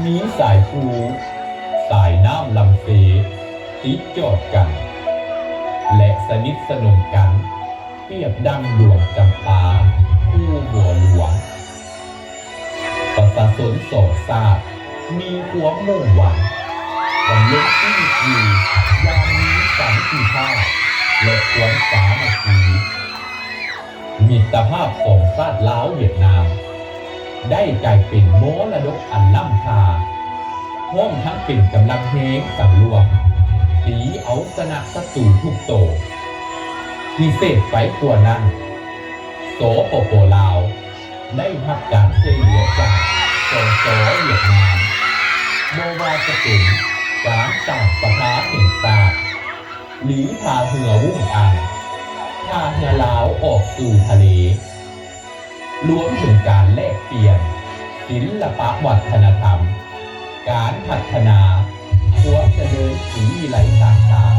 มีสายภูสายน้ำลำเสติดจอดกันและสนิทสนมกันเปรียบดังดวงจำปาคู่บัวหลวงประชาชนสองชาติมีความมุ่งหวังดำรงชีวิตอยู่อย่างมีสันติภาพและความสามัคคีมิตรภาพของชาติลาวเวียดนามได้กลายเป็นมรดกอันล้ำค่าพร้อมทั้งเป็นกำลังแห่งสำรวมตีเอาชนะศัตรูทุกโตพิเศษไปกว่านั้นสปป.ลาวได้รับการช่วยเหลือจากสส.เวียดนามบ่ว่าจะเป็นการสร้างสะพานแห่งชาติหรือพาเรือวุ่งอังพาเรือลาวออกสู่ทะเลรวมถึงการแลกเปลี่ยนศิลปวัฒนธรรมการพัฒนาความเจริญศรีวิไลต่าง